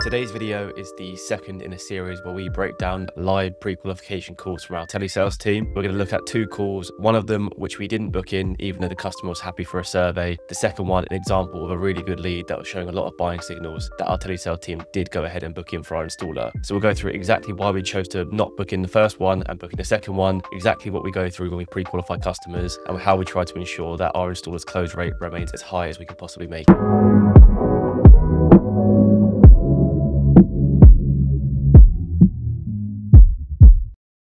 Today's video is the second in a series where we break down live pre-qualification calls from our telesales team. We're going to look at two calls, one of them which we didn't book in even though the customer was happy for a survey. The second one, an example of a really good lead that was showing a lot of buying signals that our telesales team did go ahead and book in for our installer. So we'll go through exactly why we chose to not book in the first one and book in the second one, exactly what we go through when we pre-qualify customers, and how we try to ensure that our installer's close rate remains as high as we can possibly make it.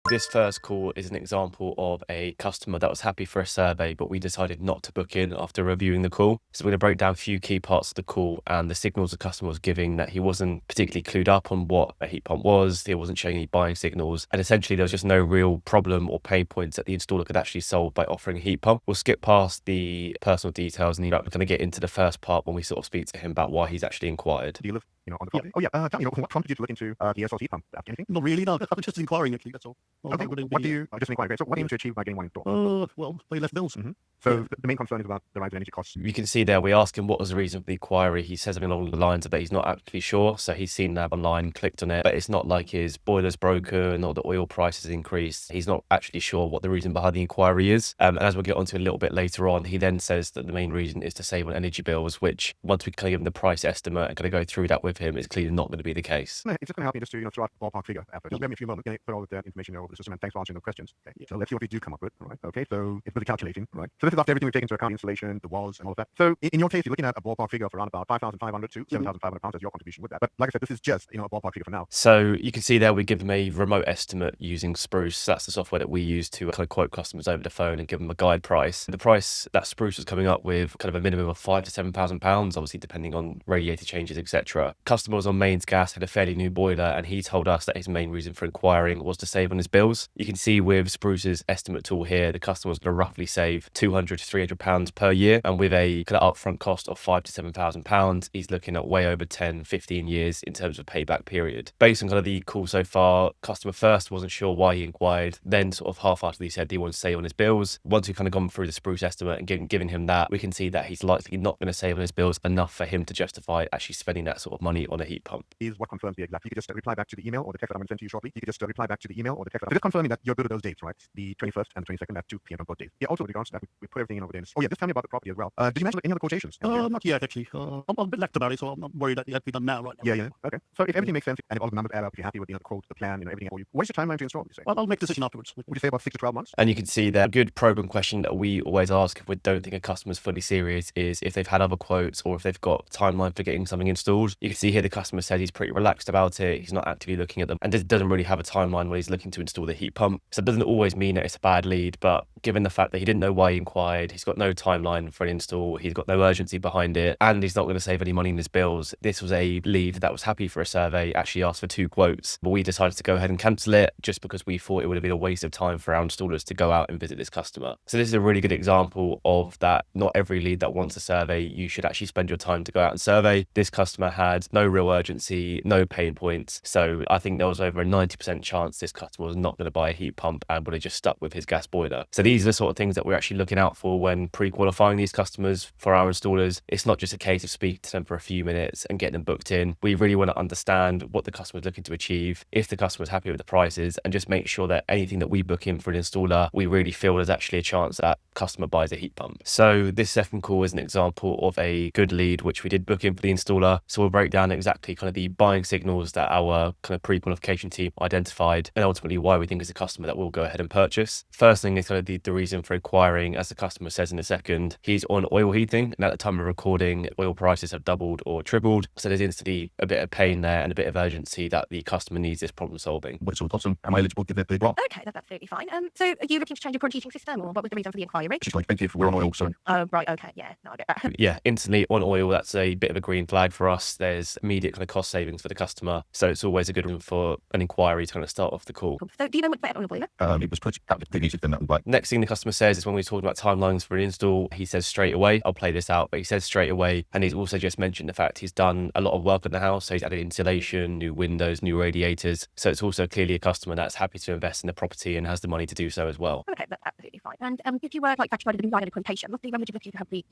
This first call is an example of a customer that was happy for a survey, but we decided not to book in after reviewing the call. So we're going to break down a few key parts of the call and the signals the customer was giving that he wasn't particularly clued up on what a heat pump was. He wasn't showing any buying signals. And essentially, there was just no real problem or pain points that the installer could actually solve by offering a heat pump. We'll skip past the personal details and we're going to get into the first part when we sort of speak to him about why he's actually inquired. Do you live, on the property? Yeah. Tell me, what prompted you to look into the air source heat pump? Anything? Not really, no. I'm just inquiring, actually, that's all. Okay. What do you, just inquiring, great. So what do you aim to achieve by getting one installed? Well, pay less bills. So the main concern is about the rise in energy costs. You can see there, we ask him what was the reason for the inquiry. He says something along the lines of that he's not actually sure. So he's seen that online, clicked on it, but it's not like his boiler's broken or the oil price has increased. He's not actually sure what the reason behind the inquiry is. And as we'll get onto a little bit later on, he then says that the main reason is to save on energy bills, which once we give him the price estimate and going to go through that with him, it's clearly not going to be the case. No, it's just going to help you just to throw out a ballpark figure after. Just give me a few moments, put all of that information over the system, and thanks for answering the questions. Okay. Yeah. So let's see what we do come up with. All right. Okay. So it's really calculating. Right. So this is after everything we've taken into account, installation, the walls, and all of that. So in your case, you're looking at a ballpark figure of around about 5,500 to 7,500 pounds as your contribution with that. But like I said, this is just a ballpark figure for now. So you can see there we give them a remote estimate using Spruce. That's the software that we use to kind of quote customers over the phone and give them a guide price. The price that Spruce was coming up with, kind of a minimum of £5,000 to £7,000, obviously depending on radiator changes, etc. Customers on mains gas had a fairly new boiler, and he told us that his main reason for inquiring was to save on his bills. You can see with Spruce's estimate tool here, the customer's going to roughly save £200 to £300 per year, and with a kind of upfront cost of £5,000 to £7,000, he's looking at way over 10-15 years in terms of payback period. Based on kind of the call so far, customer first wasn't sure why he inquired, then sort of half-heartedly said he wanted to save on his bills. Once we've kind of gone through the Spruce estimate and given him that, we can see that he's likely not going to save on his bills enough for him to justify actually spending that sort of money on a heat pump. Is what confirms the exact. You could just reply back to the email or the text that I'm going to send to you shortly. You could just reply back to the email or the text. So just confirming that you're good at those dates, right? The 21st and the 22nd at 2 p.m. on both days. Yeah, also with regards to that, we put everything in over there. Oh yeah, just tell me about the property as well. Did you mention any other quotations? Not yet, actually. I'm a bit lax about it, so I'm not worried that it has to be done now, right now. Yeah. Okay. So if everything makes sense and if all the numbers add up, you're happy with the quote, the plan, everything for you. What is your timeline to install, you say? Well, I'll make a decision afterwards. Would you say about 6 to 12 months? And you can see that a good program question that we always ask if we don't think a customer's fully serious is if they've had other quotes or if they've got timeline for getting something installed. You can see here the customer said he's pretty relaxed about it. He's not actively looking at them and doesn't really have a timeline where he's looking to install the heat pump. So it doesn't always mean that it's a bad lead, but given the fact that he didn't know why he inquired, he's got no timeline for an install, he's got no urgency behind it, and he's not going to save any money in his bills. This was a lead that was happy for a survey, actually asked for 2 quotes, but we decided to go ahead and cancel it just because we thought it would have been a waste of time for our installers to go out and visit this customer. So this is a really good example of that. Not every lead that wants a survey, you should actually spend your time to go out and survey. This customer had no real urgency, no pain points. So I think there was over a 90% chance this customer was not going to buy a heat pump and would have just stuck with his gas boiler. So these are the sort of things that we're actually looking out for when pre-qualifying these customers for our installers. It's not just a case of speaking to them for a few minutes and getting them booked in. We really want to understand what the customer is looking to achieve, if the customer is happy with the prices, and just make sure that anything that we book in for an installer, we really feel there's actually a chance that customer buys a heat pump. So this second call is an example of a good lead, which we did book in for the installer. So we'll break down exactly kind of the buying signals that our kind of pre-qualification team identified and ultimately why we think it's a customer that will go ahead and purchase. First thing is kind of the reason for inquiring, as the customer says in a second, he's on oil heating, and at the time of recording, oil prices have doubled or tripled. So there's instantly a bit of pain there and a bit of urgency that the customer needs this problem solving. What's awesome? Am I eligible to get the grant? Okay, that's absolutely fine. So are you looking to change your current heating system, or what was the reason for the inquiry? It's just like expensive. We're on oil, so. Oh, right, okay, yeah, no, I get that. Yeah, instantly on oil, that's a bit of a green flag for us. There's immediate kind of cost savings for the customer. So it's always a good one for an inquiry to kind of start off the call. So do you know much better on the boiler? It was pretty heated than that. Like. Next next thing the customer says is when we're talking about timelines for an install, he says straight away. I'll play this out, but he says straight away. And he's also just mentioned the fact he's done a lot of work on the house. So he's added insulation, new windows, new radiators. So it's also clearly a customer that's happy to invest in the property and has the money to do so as well. Okay, that's absolutely fine. And if you were like satisfied with the new line of quotation, when would you look to have the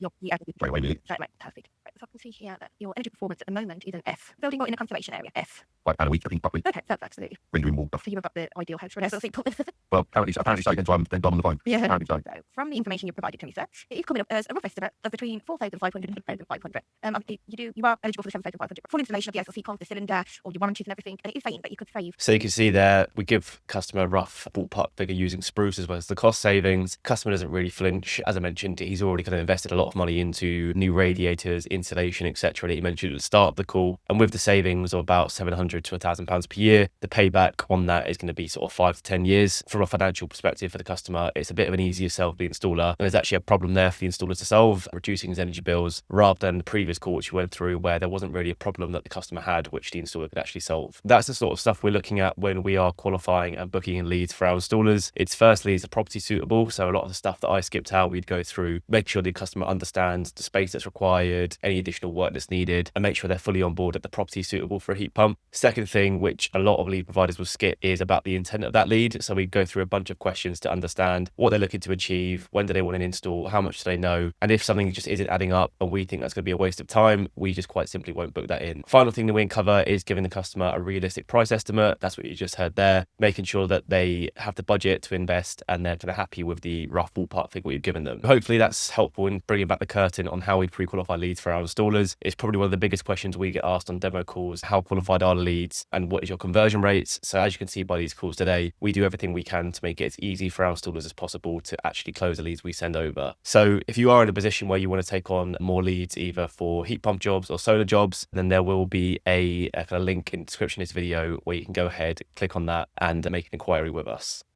Right away, really. Right, perfect. Right, so I can see here that your energy performance at the moment is an F. Building or in a conservation area, F. £5 a week, I think, roughly. Okay, that's absolutely. Rendering more stuff. So you've got the ideal house for an SLC. Well, apparently so, then I'm then done on the phone. Yeah. Apparently so. So from the information you've provided to me, sir, it is coming up as a rough estimate of between 4,500 and 8,500. Obviously, you are eligible for the 7,500. Full installation of the SLC cost, the cylinder, all your warranties and everything, and it is saying that you could save. So you can see there, we give customer a rough ballpark figure using Spruce as well as the cost savings. Customer doesn't really flinch. As I mentioned, he's already kind of invested a lot of money into new radiators, insulation, etc. that he mentioned at the start of the call. And with the savings of about £700 to £1,000 per year, the payback on that is going to be sort of 5 to 10 years. From a financial perspective for the customer, it's a bit of an easier sell for the installer. And there's actually a problem there for the installer to solve, reducing his energy bills, rather than the previous call which we went through where there wasn't really a problem that the customer had, which the installer could actually solve. That's the sort of stuff we're looking at when we are qualifying and booking in leads for our installers. It's firstly, is the property suitable? So a lot of the stuff that I skipped out, we'd go through, make sure the customer understands the space that's required, any additional work that's needed, and make sure they're fully on board that the property is suitable for a heat pump. Second thing, which a lot of lead providers will skip, is about the intent of that lead. So we go through a bunch of questions to understand what they're looking to achieve, when do they want an install, how much do they know, and if something just isn't adding up and we think that's going to be a waste of time, we just quite simply won't book that in. Final thing that we cover is giving the customer a realistic price estimate. That's what you just heard there, making sure that they have the budget to invest and they're kind of happy with the rough ballpark figure we've given them. Hopefully that's helpful in bringing back the curtain on how we pre-qualify leads for our installers. It's probably one of the biggest questions we get asked on demo calls: how qualified are the leads and what is your conversion rates? So as you can see by these calls today, we do everything we can to make it as easy for our installers as possible to actually close the leads we send over. So if you are in a position where you want to take on more leads either for heat pump jobs or solar jobs, then there will be a kind of link in the description of this video where you can go ahead, click on that and make an inquiry with us.